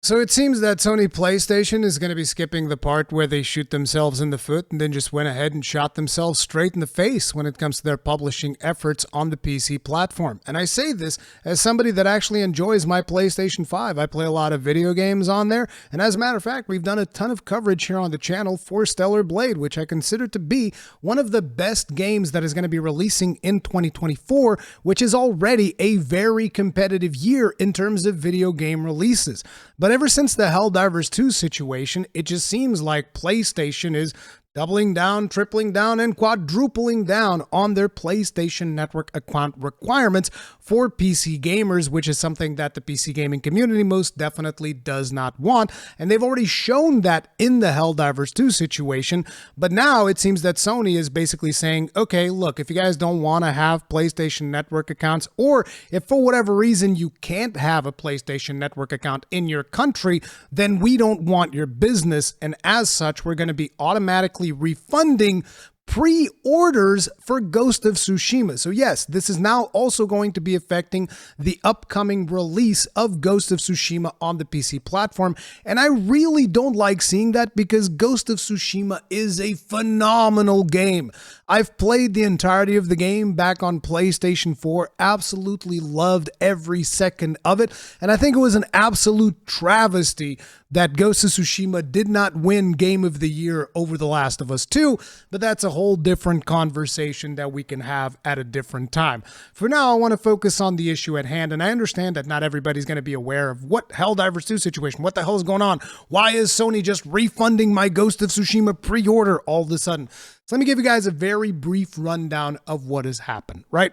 So it seems that Sony PlayStation is going to be skipping the part where they shoot themselves in the foot and then just went ahead and shot themselves straight in the face when it comes to their publishing efforts on the PC platform. And I say this as somebody that actually enjoys my PlayStation 5. I play a lot of video games on there, and as a matter of fact, we've done a ton of coverage here on the channel for Stellar Blade, which I consider to be one of the best games that is going to be releasing in 2024, which is already a very competitive year in terms of video game releases. But ever since the Helldivers 2 situation, it just seems like PlayStation is doubling down, tripling down, and quadrupling down on their PlayStation Network account requirements for PC gamers, which is something that the PC gaming community most definitely does not want. And they've already shown that in the Helldivers 2 situation, but now it seems that Sony is basically saying, okay, look, if you guys don't want to have PlayStation Network accounts, or if for whatever reason you can't have a PlayStation Network account in your country, then we don't want your business, and as such, we're going to be automatically refunding pre-orders for Ghost of Tsushima. So yes, this is now also going to be affecting the upcoming release of Ghost of Tsushima on the PC platform. And I really don't like seeing that because Ghost of Tsushima is a phenomenal game. I've played the entirety of the game back on PlayStation 4, absolutely loved every second of it, and I think it was an absolute travesty that Ghost of Tsushima did not win Game of the Year over The Last of Us 2, but that's a whole different conversation that we can have at a different time. For now, I want to focus on the issue at hand, and I understand that not everybody's going to be aware of what Helldivers 2 situation, what the hell is going on? Why is Sony just refunding my Ghost of Tsushima pre-order all of a sudden? So let me give you guys a very brief rundown of what has happened, right?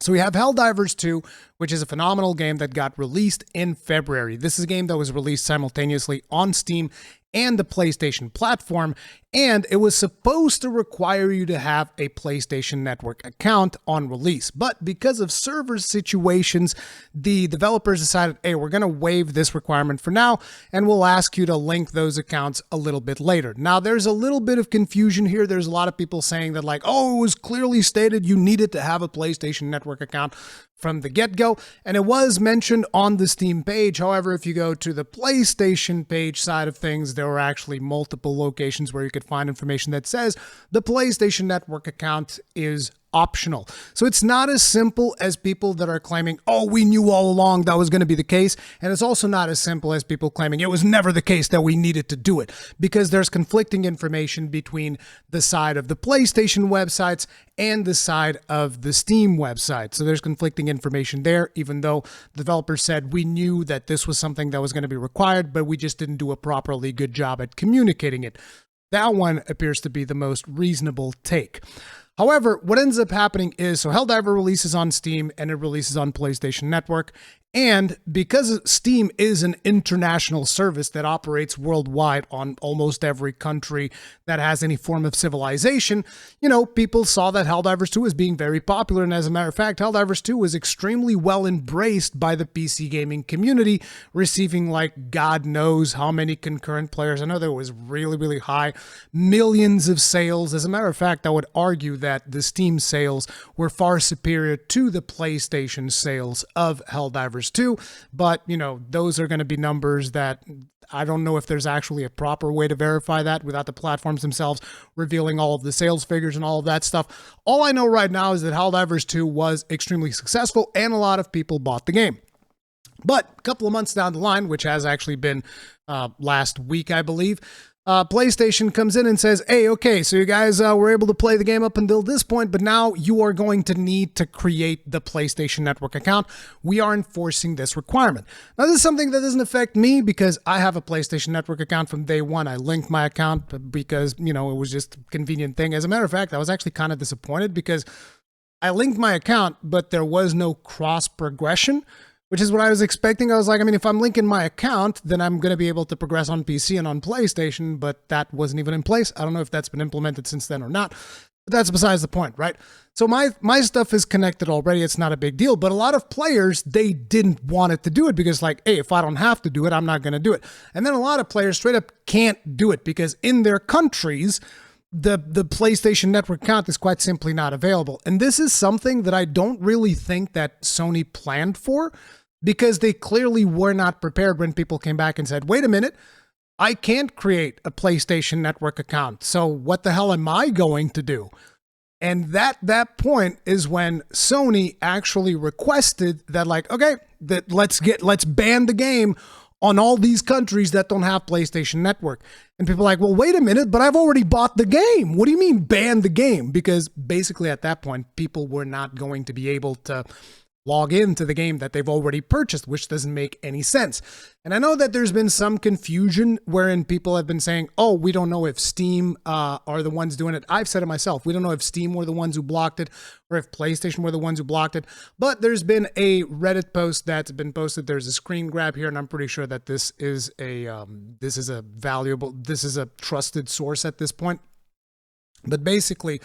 So we have Helldivers 2, which is a phenomenal game that got released in February. This is a game that was released simultaneously on Steam and the PlayStation platform, and it was supposed to require you to have a PlayStation Network account on release. But because of server situations, the developers decided, hey, we're going to waive this requirement for now, and we'll ask you to link those accounts a little bit later. Now, there's a little bit of confusion here. There's a lot of people saying that, like, oh, it was clearly stated you needed to have a PlayStation Network account from the get-go, and it was mentioned on the Steam page. However, if you go to the PlayStation page side of things, there were actually multiple locations where you could find information that says the PlayStation Network account is optional. So it's not as simple as people that are claiming, oh, we knew all along that was going to be the case. And it's also not as simple as people claiming it was never the case that we needed to do it, because there's conflicting information between the side of the PlayStation websites and the side of the Steam website. So there's conflicting information there, even though developers said we knew that this was something that was going to be required, but we just didn't do a properly good job at communicating it. That one appears to be the most reasonable take. However, what ends up happening is, so Helldiver releases on Steam and it releases on PlayStation Network. And because Steam is an international service that operates worldwide on almost every country that has any form of civilization, you know, people saw that Helldivers 2 as being very popular. And as a matter of fact, Helldivers 2 was extremely well embraced by the PC gaming community, receiving like God knows how many concurrent players. I know that it was really, really high, millions of sales. As a matter of fact, I would argue that the Steam sales were far superior to the PlayStation sales of Helldivers 2, but you know, those are going to be numbers that I don't know if there's actually a proper way to verify that without the platforms themselves revealing all of the sales figures and all of that stuff. All I know right now is that Helldivers 2 was extremely successful and a lot of people bought the game. But a couple of months down the line, which has actually been last week, I believe, PlayStation comes in and says, hey, okay, so you guys were able to play the game up until this point, but now you are going to need to create the PlayStation Network account. We are enforcing this requirement. Now, this is something that doesn't affect me because I have a PlayStation Network account from day one. I linked my account because, you know, it was just a convenient thing. As a matter of fact, I was actually kind of disappointed because I linked my account, but there was no cross progression, which is what I was expecting. I was like, I mean, if I'm linking my account, then I'm going to be able to progress on PC and on PlayStation, but that wasn't even in place. I don't know if that's been implemented since then or not, but that's besides the point, right? So my stuff is connected already. It's not a big deal, but a lot of players, they didn't want it to do it because like, hey, if I don't have to do it, I'm not going to do it. And then a lot of players straight up can't do it because in their countries, the PlayStation Network account is quite simply not available. And this is something that I don't really think that Sony planned for, because they clearly were not prepared when people came back and said, wait a minute, I can't create a PlayStation Network account. So what the hell am I going to do? And that point is when Sony actually requested that, like, okay, let's ban the game on all these countries that don't have PlayStation Network. And people are like, well, wait a minute, but I've already bought the game. What do you mean ban the game? Because basically at that point, people were not going to be able to log into the game that they've already purchased, which doesn't make any sense. And I know that there's been some confusion wherein people have been saying, oh, we don't know if Steam are the ones doing it. I've said it myself. We don't know if Steam were the ones who blocked it or if PlayStation were the ones who blocked it. But there's been a Reddit post that's been posted. There's a screen grab here, and I'm pretty sure that this is a trusted source at this point. But basically,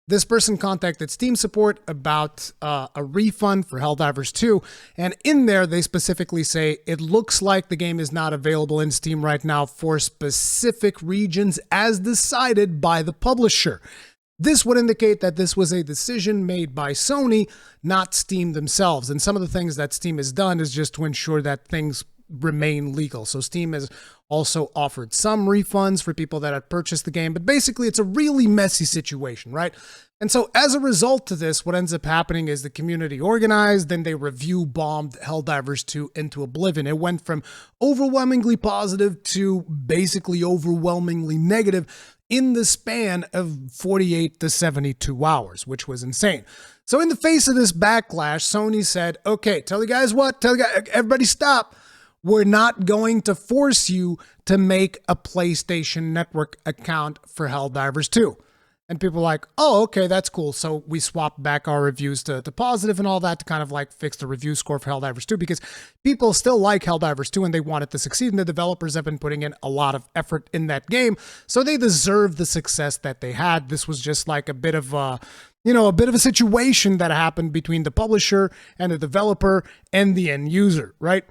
this person contacted Steam support about a refund for Helldivers 2, and in there they specifically say it looks like the game is not available in Steam right now for specific regions as decided by the publisher. This would indicate that this was a decision made by Sony, not Steam themselves. And some of the things that Steam has done is just to ensure that things remain legal. So Steam has also offered some refunds for people that had purchased the game, but basically it's a really messy situation, right? And so as a result of this, what ends up happening is the community organized, then they review bombed Helldivers 2 into oblivion. It went from overwhelmingly positive to basically overwhelmingly negative in the span of 48 to 72 hours, which was insane. So in the face of this backlash, Sony said, okay, tell you guys what, everybody stop. We're not going to force you to make a PlayStation Network account for Helldivers 2. And people are like, oh, okay, that's cool. So we swapped back our reviews to positive and all that to kind of like fix the review score for Helldivers 2 because people still like Helldivers 2 and they want it to succeed. And the developers have been putting in a lot of effort in that game. So they deserve the success that they had. This was just like a bit of a situation that happened between the publisher and the developer and the end user, right?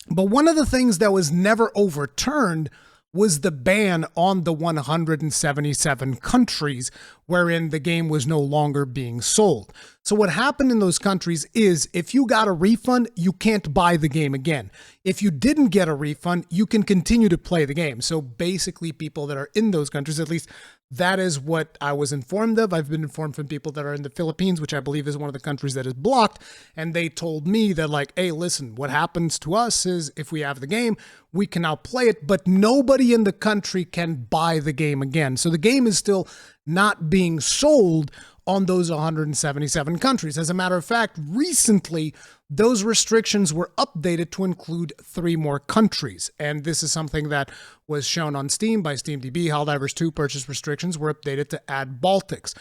But one of the things that was never overturned was the ban on the 177 countries wherein the game was no longer being sold. So what happened in those countries is if you got a refund, you can't buy the game again. If you didn't get a refund, you can continue to play the game. So basically people that are in those countries, at least that is what I was informed of. I've been informed from people that are in the Philippines, which I believe is one of the countries that is blocked. And they told me that like, hey, listen, what happens to us is if we have the game, we can now play it, but nobody in the country can buy the game again. So the game is still not being sold on those 177 countries. As a matter of fact, recently, those restrictions were updated to include 3 more countries. And this is something that was shown on Steam by SteamDB. Helldivers 2 purchase restrictions were updated to add Baltics.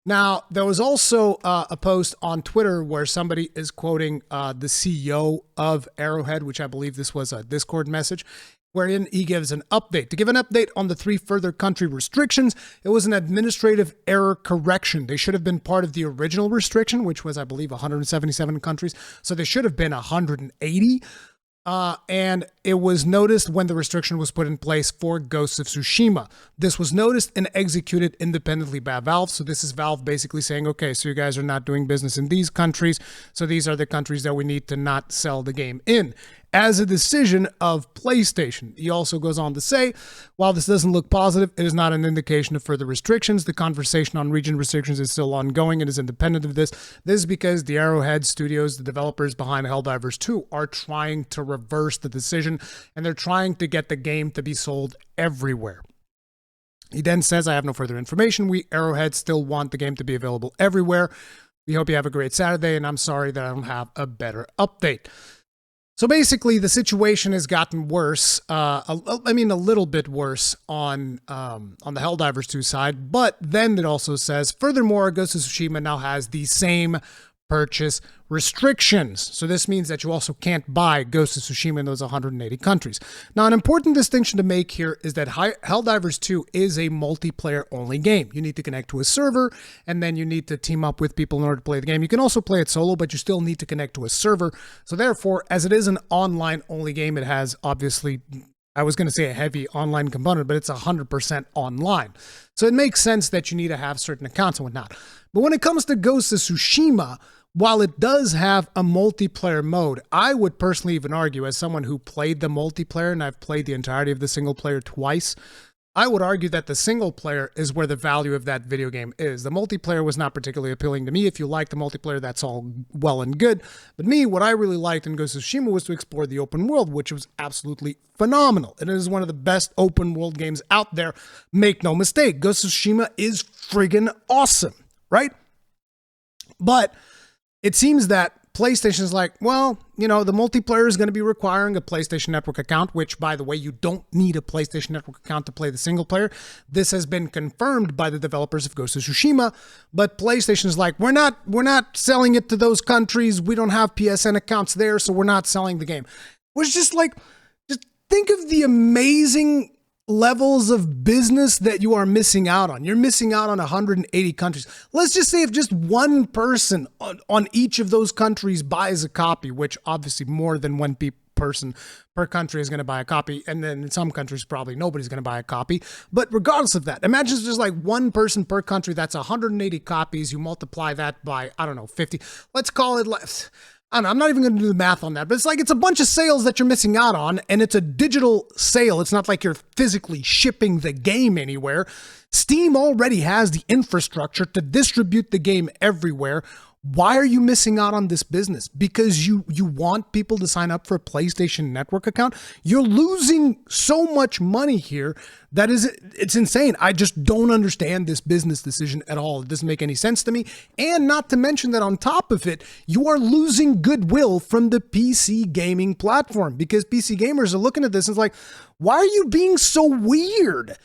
Now, there was also a post on Twitter where somebody is quoting the CEO of Arrowhead, which I believe this was a Discord message, wherein he gives an update. To give an update on the 3 further country restrictions, it was an administrative error correction. They should have been part of the original restriction, which was, I believe, 177 countries. So they should have been 180. And it was noticed when the restriction was put in place for Ghost of Tsushima. This was noticed and executed independently by Valve. So this is Valve basically saying, okay, so you guys are not doing business in these countries. So these are the countries that we need to not sell the game in. As a decision of PlayStation. He also goes on to say, while this doesn't look positive, it is not an indication of further restrictions. The conversation on region restrictions is still ongoing and is independent of this. This is because the Arrowhead Studios, the developers behind Helldivers 2, are trying to reverse the decision, and they're trying to get the game to be sold everywhere. He then says, I have no further information. We, Arrowhead, still want the game to be available everywhere. We hope you have a great Saturday, and I'm sorry that I don't have a better update. So basically, the situation has gotten worse. A little bit worse on the Helldivers 2 side. But then it also says, furthermore, Ghost of Tsushima now has the same purchase restrictions. So this means that you also can't buy Ghost of Tsushima in those 180 countries. Now, an important distinction to make here is that Helldivers 2 is a multiplayer-only game. You need to connect to a server, and then you need to team up with people in order to play the game. You can also play it solo, but you still need to connect to a server. So therefore, as it is an online-only game, it has obviously, I was going to say a heavy online component, but it's 100% online. So it makes sense that you need to have certain accounts and whatnot. But when it comes to Ghost of Tsushima, while it does have a multiplayer mode, I would personally even argue, as someone who played the multiplayer, and I've played the entirety of the single player twice, I would argue that the single player is where the value of that video game is. The multiplayer was not particularly appealing to me. If you like the multiplayer, that's all well and good. But me, what I really liked in Ghost of Tsushima was to explore the open world, which was absolutely phenomenal. It is one of the best open world games out there. Make no mistake, Ghost of Tsushima is friggin' awesome, right? But it seems that PlayStation is like, well, you know, the multiplayer is going to be requiring a PlayStation Network account, which, by the way, you don't need a PlayStation Network account to play the single player. This has been confirmed by the developers of Ghost of Tsushima, but PlayStation is like, we're not selling it to those countries. We don't have PSN accounts there, so we're not selling the game. Which just like, just think of the amazing levels of business that you are missing out on. You're missing out on 180 countries. Let's just say if just one person on each of those countries buys a copy, which obviously more than one person per country is going to buy a copy, and then in some countries probably nobody's going to buy a copy. But regardless of that, imagine it's just like one person per country. That's 180 copies. You multiply that by, I don't know, 50. Let's call it less. I don't know, I'm not even going to do the math on that, but it's like it's a bunch of sales that you're missing out on, and it's a digital sale. It's not like you're physically shipping the game anywhere. Steam already has the infrastructure to distribute the game everywhere. Why are you missing out on this business? Because you want people to sign up for a PlayStation Network account? You're losing so much money here that it's insane. I just don't understand this business decision at all. It doesn't make any sense to me. And not to mention that on top of it, you are losing goodwill from the PC gaming platform, because PC gamers are looking at this and it's like, why are you being so weird?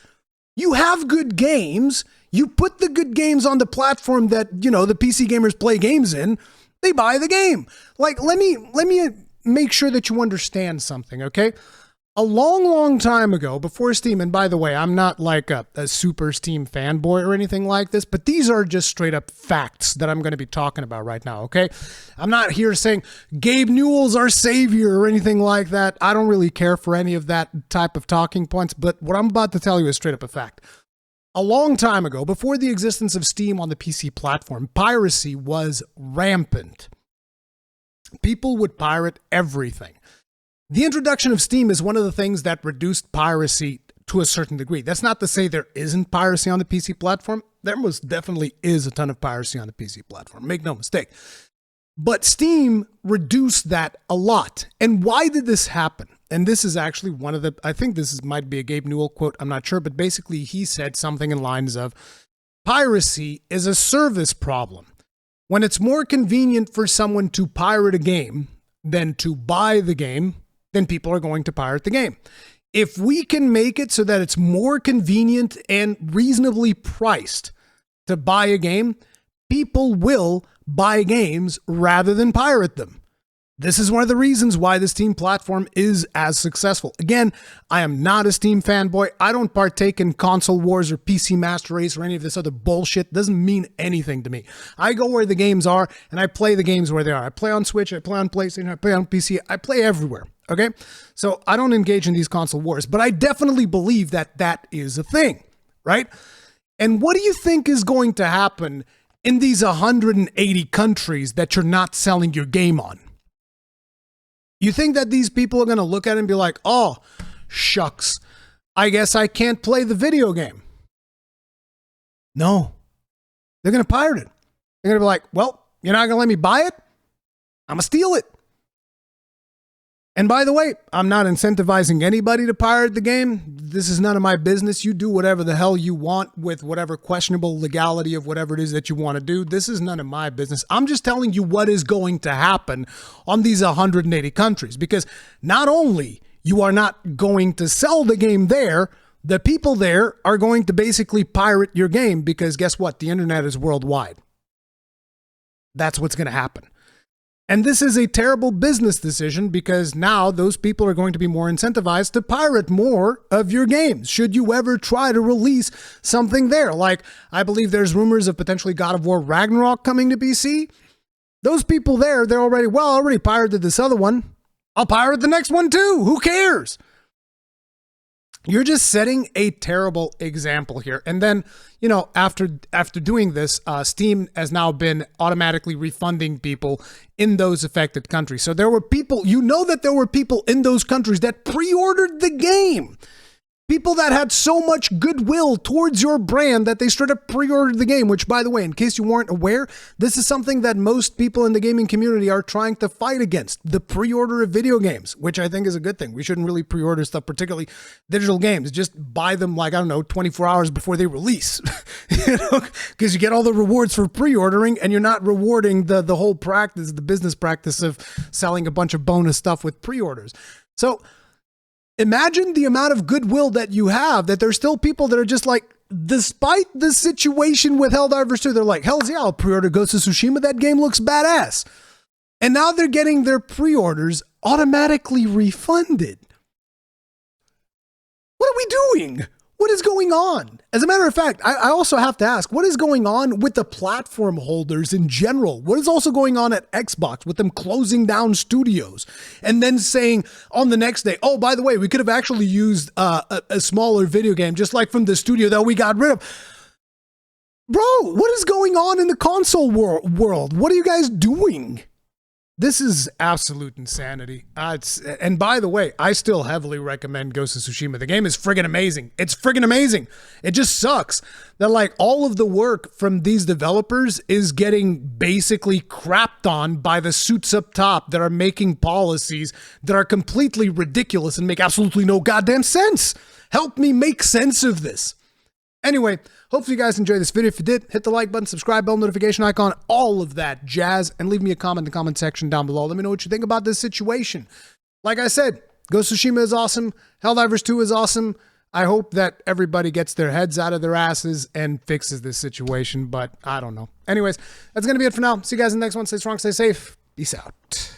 You have good games. You put the good games on the platform that, you know, the PC gamers play games in. They buy the game. Like, let me make sure that you understand something, okay? A long time ago, before Steam, and by the way, I'm not like a super Steam fanboy or anything like this, but these are just straight up facts that I'm going to be talking about right now, okay? I'm not here saying Gabe Newell's our savior or anything like that. I don't really care for any of that type of talking points, but what I'm about to tell you is straight up a fact. A long time ago, before the existence of Steam on the PC platform, piracy was rampant. People would pirate everything. The introduction of Steam is one of the things that reduced piracy to a certain degree. That's not to say there isn't piracy on the PC platform. There most definitely is a ton of piracy on the PC platform. Make no mistake. But Steam reduced that a lot. And why did this happen? And this is actually one of the, I think this might be a Gabe Newell quote, I'm not sure, but basically he said something in lines of, piracy is a service problem. When it's more convenient for someone to pirate a game than to buy the game, then people are going to pirate the game. If we can make it so that it's more convenient and reasonably priced to buy a game, people will buy games rather than pirate them. This is one of the reasons why the Steam platform is as successful. Again, I am not a Steam fanboy. I don't partake in console wars or PC Master Race or any of this other bullshit. It doesn't mean anything to me. I go where the games are and I play the games where they are. I play on Switch, I play on PlayStation, I play on PC, I play everywhere. Okay? So I don't engage in these console wars, but I definitely believe that that is a thing, right? And what do you think is going to happen in these 180 countries that you're not selling your game on? You think that these people are going to look at it and be like, oh, shucks, I guess I can't play the video game? No. They're going to pirate it. They're going to be like, well, you're not going to let me buy it? I'm going to steal it. And by the way, I'm not incentivizing anybody to pirate the game. This is none of my business. You do whatever the hell you want with whatever questionable legality of whatever it is that you want to do. This is none of my business. I'm just telling you what is going to happen on these 180 countries, because not only you are not going to sell the game there, the people there are going to basically pirate your game, because guess what? The internet is worldwide. That's what's going to happen. And this is a terrible business decision, because now those people are going to be more incentivized to pirate more of your games should you ever try to release something there. Like, I believe there's rumors of potentially God of War Ragnarok coming to PC. Those people there, they're already, well, I already pirated this other one. I'll pirate the next one too. Who cares? You're just setting a terrible example here. And then, you know, after doing this, Steam has now been automatically refunding people in those affected countries. So there were people, you know, that there were people in those countries that pre-ordered the game. People that had so much goodwill towards your brand that they straight up pre-ordered the game, which, by the way, in case you weren't aware, this is something that most people in the gaming community are trying to fight against, the pre-order of video games, which I think is a good thing. We shouldn't really pre-order stuff, particularly digital games. Just buy them, like, I don't know, 24 hours before they release, you know, because you get all the rewards for pre-ordering and you're not rewarding the whole practice, the business practice of selling a bunch of bonus stuff with pre-orders. So imagine the amount of goodwill that you have, that there's still people that are just like, despite the situation with Helldivers 2, they're like, hells yeah, I'll pre-order Ghost of Tsushima. That game looks badass. And now they're getting their pre-orders automatically refunded. What are we doing? What is going on? As a matter of fact, I also have to ask, what is going on with the platform holders in general? What is also going on at Xbox with them closing down studios and then saying on the next day, oh, by the way, we could have actually used a smaller video game, just like from the studio that we got rid of. Bro, what is going on in the console world? What are you guys doing? This is absolute insanity. And by the way, I still heavily recommend Ghost of Tsushima. The game is friggin' amazing. It's friggin' amazing. It just sucks that like all of the work from these developers is getting basically crapped on by the suits up top that are making policies that are completely ridiculous and make absolutely no goddamn sense. Help me make sense of this. Anyway, hopefully you guys enjoyed this video. If you did, hit the like button, subscribe, bell notification icon, all of that jazz, and leave me a comment in the comment section down below. Let me know what you think about this situation. Like I said, Ghost of Tsushima is awesome. Helldivers 2 is awesome. I hope that everybody gets their heads out of their asses and fixes this situation, but I don't know. Anyways, that's going to be it for now. See you guys in the next one. Stay strong, stay safe. Peace out.